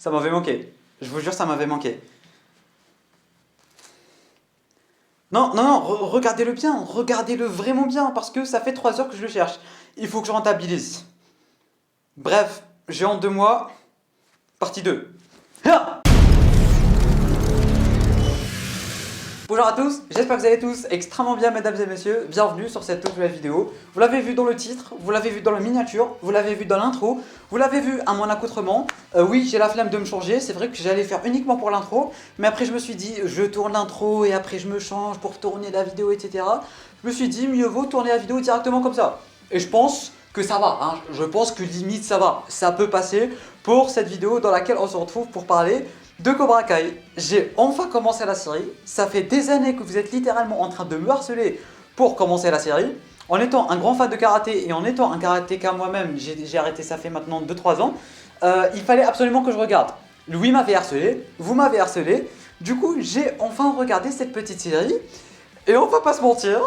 Ça m'avait manqué. Je vous jure, ça m'avait manqué. Non, non, non, regardez-le bien, regardez-le vraiment bien, parce que ça fait 3 heures que je le cherche. Il faut que je rentabilise. Bref, j'ai en 2 mois, partie 2. Ah. Bonjour à tous, j'espère que vous allez tous extrêmement bien mesdames et messieurs, bienvenue sur cette nouvelle vidéo. Vous l'avez vu dans le titre, vous l'avez vu dans la miniature, vous l'avez vu dans l'intro, vous l'avez vu à mon accoutrement. Oui, j'ai la flemme de me changer, c'est vrai que j'allais faire uniquement pour l'intro, mais après je me suis dit, je tourne l'intro et après je me change pour tourner la vidéo, etc. Je me suis dit, mieux vaut tourner la vidéo directement comme ça. Et je pense que ça va, hein. Je pense que limite ça va, ça peut passer pour cette vidéo dans laquelle on se retrouve pour parler de Cobra Kai. J'ai enfin commencé la série, ça fait des années que vous êtes littéralement en train de me harceler pour commencer la série. En étant un grand fan de karaté et en étant un karatéka moi-même, j'ai arrêté ça fait maintenant 2-3 ans, il fallait absolument que je regarde. Louis m'avait harcelé, vous m'avez harcelé, du coup j'ai enfin regardé cette petite série et on va pas se mentir,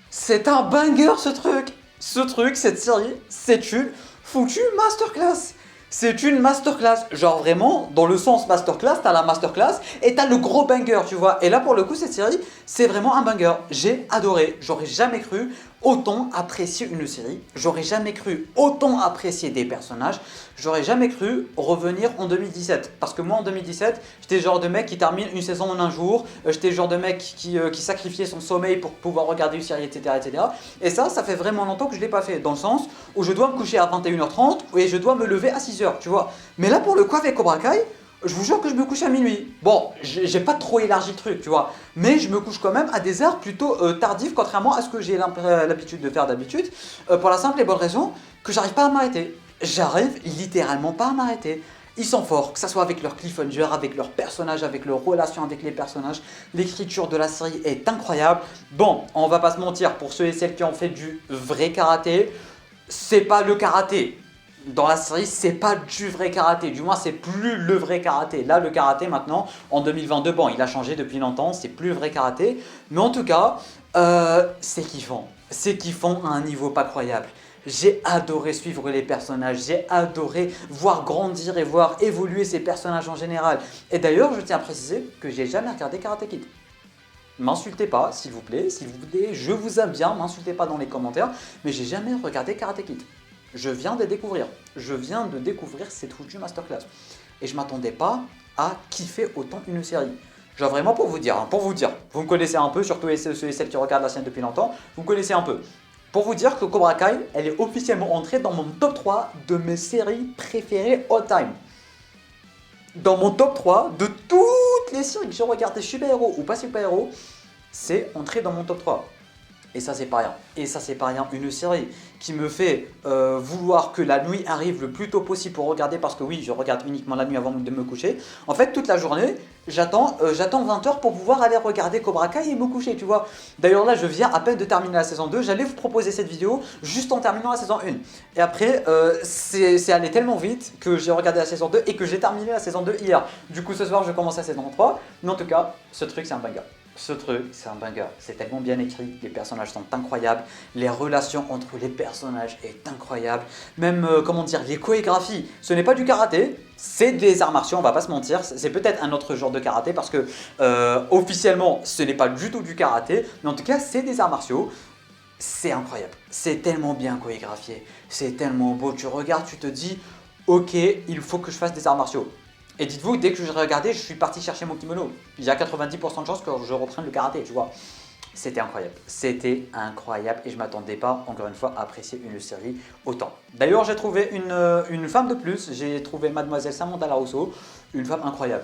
c'est un banger ce truc. Ce truc, cette série, c'est une foutue masterclass. C'est une masterclass, genre vraiment, dans le sens masterclass, t'as la masterclass et t'as le gros banger, tu vois. Et là, pour le coup, cette série, c'est vraiment un banger. J'ai adoré, j'aurais jamais cru autant apprécier une série, j'aurais jamais cru autant apprécier des personnages, j'aurais jamais cru revenir en 2017. Parce que moi, en 2017, j'étais le genre de mec qui termine une saison en un jour, j'étais le genre de mec qui sacrifiait son sommeil pour pouvoir regarder une série, etc. etc. Et ça fait vraiment longtemps que je ne l'ai pas fait, dans le sens où je dois me coucher à 21h30 et je dois me lever à 6h, tu vois. Mais là, pour le coup, avec Cobra Kai, je vous jure que je me couche à minuit. Bon, j'ai pas trop élargi le truc, tu vois. Mais je me couche quand même à des heures plutôt tardives, contrairement à ce que j'ai l'habitude de faire d'habitude. Pour la simple et bonne raison que j'arrive pas à m'arrêter. J'arrive littéralement pas à m'arrêter. Ils sont forts, que ce soit avec leur cliffhanger, avec leurs personnages, avec leurs relations avec les personnages. L'écriture de la série est incroyable. Bon, on va pas se mentir, pour ceux et celles qui ont fait du vrai karaté, c'est pas le karaté. Dans la série, c'est pas du vrai karaté, du moins c'est plus le vrai karaté. Là, le karaté maintenant, en 2022, bon, il a changé depuis longtemps, c'est plus le vrai karaté. Mais en tout cas, c'est kiffant. C'est kiffant à un niveau pas croyable. J'ai adoré suivre les personnages, j'ai adoré voir grandir et voir évoluer ces personnages en général. Et d'ailleurs, je tiens à préciser que j'ai jamais regardé Karate Kid. M'insultez pas, s'il vous plaît, je vous aime bien, m'insultez pas dans les commentaires, mais j'ai jamais regardé Karate Kid. Je viens de découvrir cette foutue masterclass. Et je m'attendais pas à kiffer autant une série. Genre vraiment pour vous dire, vous me connaissez un peu, surtout ceux et celles qui regardent la chaîne depuis longtemps, vous me connaissez un peu. Pour vous dire que Cobra Kai, elle est officiellement entrée dans mon top 3 de mes séries préférées all time. Dans mon top 3 de toutes les séries que j'ai regardées, super-héros ou pas super-héros, c'est entré dans mon top 3. Et ça c'est pas rien. Et ça c'est pas rien. Une série qui me fait vouloir que la nuit arrive le plus tôt possible pour regarder, parce que oui, je regarde uniquement la nuit avant de me coucher. En fait, toute la journée, j'attends 20h pour pouvoir aller regarder Cobra Kai et me coucher, tu vois. D'ailleurs là, je viens à peine de terminer la saison 2. J'allais vous proposer cette vidéo juste en terminant la saison 1. Et après, c'est allé tellement vite que j'ai regardé la saison 2 et que j'ai terminé la saison 2 hier. Du coup, ce soir, je commence la saison 3. Mais en tout cas, ce truc, c'est un banger. Ce truc, c'est un banger, c'est tellement bien écrit, les personnages sont incroyables, les relations entre les personnages est incroyable, même, les chorégraphies, ce n'est pas du karaté, c'est des arts martiaux, on va pas se mentir, c'est peut-être un autre genre de karaté parce que officiellement, ce n'est pas du tout du karaté, mais en tout cas, c'est des arts martiaux. C'est incroyable, c'est tellement bien chorégraphié, c'est tellement beau, tu regardes, tu te dis, ok, il faut que je fasse des arts martiaux. Et dites-vous, dès que je regardais, je suis parti chercher mon kimono. Il y a 90% de chances que je reprenne le karaté, tu vois. C'était incroyable. C'était incroyable et je ne m'attendais pas, encore une fois, à apprécier une série autant. D'ailleurs, j'ai trouvé une femme de plus. J'ai trouvé Mademoiselle Samantha Larousseau, une femme incroyable.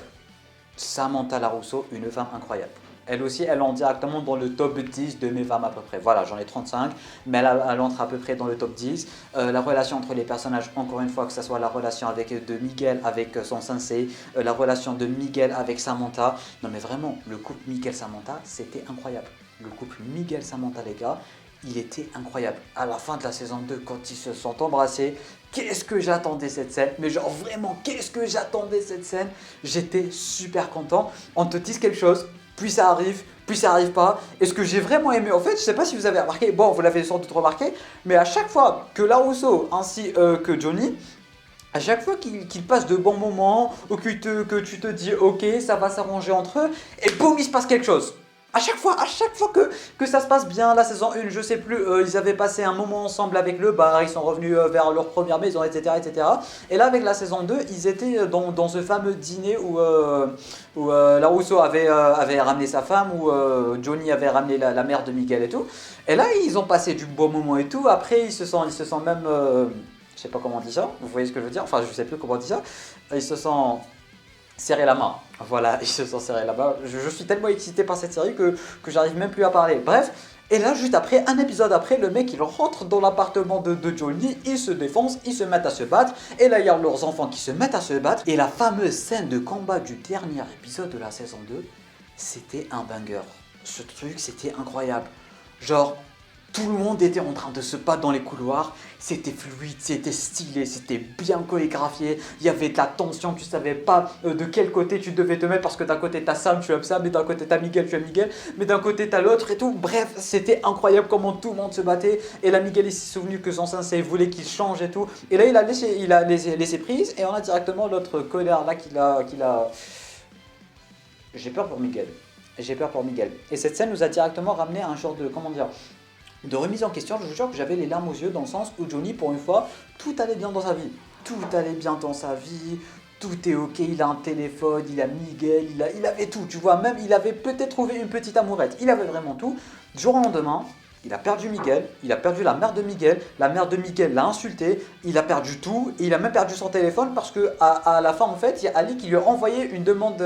Samantha Larousseau, une femme incroyable. Elle aussi, elle entre directement dans le top 10 de mes femmes à peu près. Voilà, j'en ai 35, mais elle entre à peu près dans le top 10. La relation entre les personnages, encore une fois, que ce soit la relation de Miguel avec son sensei, la relation de Miguel avec Samantha. Non mais vraiment, le couple Miguel-Samantha, c'était incroyable. Le couple Miguel-Samantha, les gars, il était incroyable. À la fin de la saison 2, quand ils se sont embrassés, qu'est-ce que j'attendais cette scène. Mais genre vraiment, qu'est-ce que j'attendais cette scène. J'étais super content. On te dise quelque chose, puis ça arrive pas. Et ce que j'ai vraiment aimé, en fait, je sais pas si vous avez remarqué, bon, vous l'avez sans doute remarqué, mais à chaque fois que Larousseau ainsi que Johnny À chaque fois qu'ils passent de bons moments, ou que tu te dis ok, ça va s'arranger entre eux, et boum, il se passe quelque chose. À chaque fois que ça se passe bien, la saison 1, je sais plus, ils avaient passé un moment ensemble avec le bar, ils sont revenus vers leur première maison, etc., etc. Et là, avec la saison 2, ils étaient dans ce fameux dîner où Larusso avait ramené sa femme, où Johnny avait ramené la mère de Miguel et tout. Et là, ils ont passé du bon moment et tout. Après, ils se sentent même... je sais pas comment on dit ça, vous voyez ce que je veux dire? Enfin, je sais plus comment on dit ça. Ils se sont serré la main. Voilà, ils se sont serré la main. Je suis tellement excité par cette série que j'arrive même plus à parler. Bref, et là, juste après, un épisode après, le mec il rentre dans l'appartement de Johnny, ils se défoncent, ils se mettent à se battre. Et là, il y a leurs enfants qui se mettent à se battre. Et la fameuse scène de combat du dernier épisode de la saison 2, c'était un banger. Ce truc, c'était incroyable. Genre, tout le monde était en train de se battre dans les couloirs, c'était fluide, c'était stylé, c'était bien chorégraphié, il y avait de la tension, tu savais pas de quel côté tu devais te mettre parce que d'un côté t'as Sam, tu aimes Sam, mais d'un côté t'as Miguel, tu aimes Miguel, mais d'un côté t'as l'autre et tout. Bref, c'était incroyable comment tout le monde se battait. Et là, Miguel il s'est souvenu que son sensei voulait qu'il change et tout. Et là, il a laissé prise et on a directement l'autre colère là qu'il a... J'ai peur pour Miguel. J'ai peur pour Miguel. Et cette scène nous a directement ramené à un genre de, comment dire, de remise en question. Je vous jure que j'avais les larmes aux yeux dans le sens où Johnny, pour une fois, tout allait bien dans sa vie. Tout allait bien dans sa vie, tout est ok, il a un téléphone, il a Miguel, il avait tout, tu vois, même il avait peut-être trouvé une petite amourette, il avait vraiment tout. Du jour au lendemain, il a perdu Miguel, il a perdu la mère de Miguel l'a insulté, il a perdu tout, et il a même perdu son téléphone parce que à la fin en fait, il y a Ali qui lui a envoyé une demande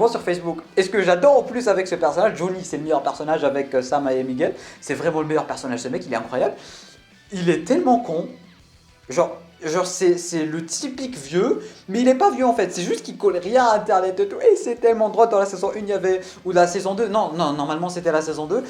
sur Facebook. Et ce que j'adore en plus avec ce personnage, Johnny c'est le meilleur personnage avec Sam et Miguel, c'est vraiment le meilleur personnage, ce mec il est incroyable. Il est tellement con, genre c'est le typique vieux, mais il est pas vieux en fait, c'est juste qu'il colle rien à internet et tout, et c'est tellement drôle. Dans la saison 1 il y avait, ou la saison 2, non, normalement c'était la saison 2,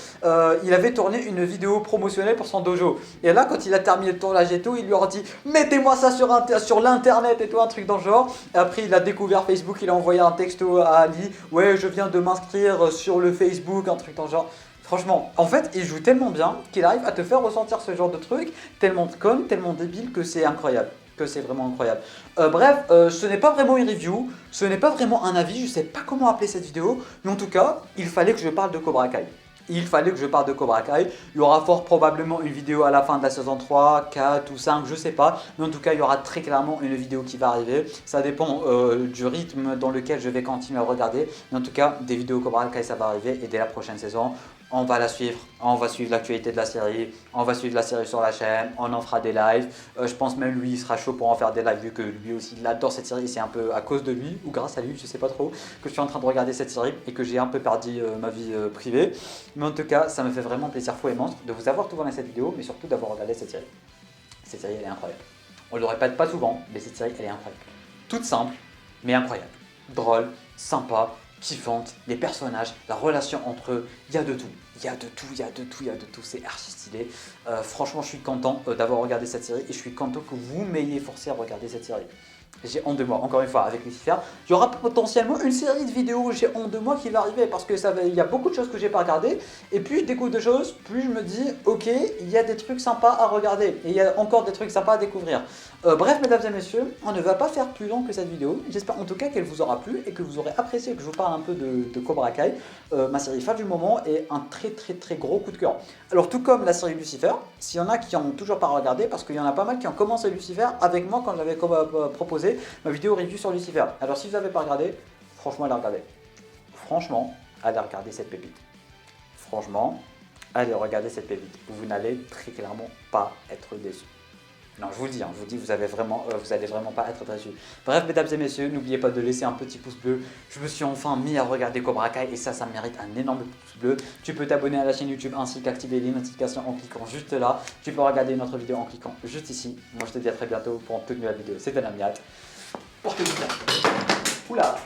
il avait tourné une vidéo promotionnelle pour son dojo, et là quand il a terminé le tournage et tout, il lui a dit mettez-moi ça sur l'internet et tout, un truc dans le genre. Et après il a découvert Facebook, il a envoyé un texto à Ali, ouais je viens de m'inscrire sur le Facebook, un truc dans le genre. Franchement, en fait, il joue tellement bien qu'il arrive à te faire ressentir ce genre de truc, tellement con, tellement débile que c'est incroyable. Que c'est vraiment incroyable. Bref, ce n'est pas vraiment une review, ce n'est pas vraiment un avis, je sais pas comment appeler cette vidéo, mais en tout cas, il fallait que je parle de Cobra Kai. Il fallait que je parle de Cobra Kai. Il y aura fort probablement une vidéo à la fin de la saison 3, 4 ou 5, je sais pas. Mais en tout cas, il y aura très clairement une vidéo qui va arriver. Ça dépend du rythme dans lequel je vais continuer à regarder. Mais en tout cas, des vidéos Cobra Kai, ça va arriver. Et dès la prochaine saison, on va la suivre. On va suivre l'actualité de la série. On va suivre la série sur la chaîne. On en fera des lives. Je pense même lui, il sera chaud pour en faire des lives vu que lui aussi, il adore cette série. C'est un peu à cause de lui ou grâce à lui, je sais pas trop, que je suis en train de regarder cette série et que j'ai un peu perdu ma vie privée. Mais en tout cas, ça me fait vraiment plaisir fou et monstre de vous avoir tout dans cette vidéo, mais surtout d'avoir regardé cette série. Cette série, elle est incroyable. On le répète pas souvent, mais cette série, elle est incroyable. Toute simple, mais incroyable. Drôle, sympa, kiffante, les personnages, la relation entre eux, il y a de tout. Il y a de tout, il y a de tout, il y a de tout, c'est archi stylé. Franchement, je suis content d'avoir regardé cette série et je suis content que vous m'ayez forcé à regarder cette série. J'ai honte de moi, encore une fois, avec Lucifer. Il y aura potentiellement une série de vidéos où j'ai honte de moi qui va arriver parce que il y a beaucoup de choses que j'ai pas regardées. Et plus je découvre de choses, plus je me dis, ok, il y a des trucs sympas à regarder. Et il y a encore des trucs sympas à découvrir. Bref, mesdames et messieurs, on ne va pas faire plus long que cette vidéo. J'espère en tout cas qu'elle vous aura plu et que vous aurez apprécié que je vous parle un peu de Cobra Kai. Ma série fin du moment est un très gros coup de cœur. Alors tout comme la série Lucifer, s'il y en a qui n'ont toujours pas regardé, parce qu'il y en a pas mal qui ont commencé Lucifer avec moi quand j'avais proposé ma vidéo review sur Lucifer. Alors si vous n'avez pas regardé, franchement allez regarder. Franchement, allez regarder cette pépite. Franchement, allez regarder cette pépite. Vous n'allez très clairement pas être déçus. Non, je vous le dis, vous allez vraiment pas être déçus. Bref, mesdames et messieurs, n'oubliez pas de laisser un petit pouce bleu. Je me suis enfin mis à regarder Cobra Kai et ça mérite un énorme pouce bleu. Tu peux t'abonner à la chaîne YouTube ainsi qu'activer les notifications en cliquant juste là. Tu peux regarder notre vidéo en cliquant juste ici. Moi, je te dis à très bientôt pour une toute nouvelle vidéo. C'était Namiat. Portez-vous bien. Oula.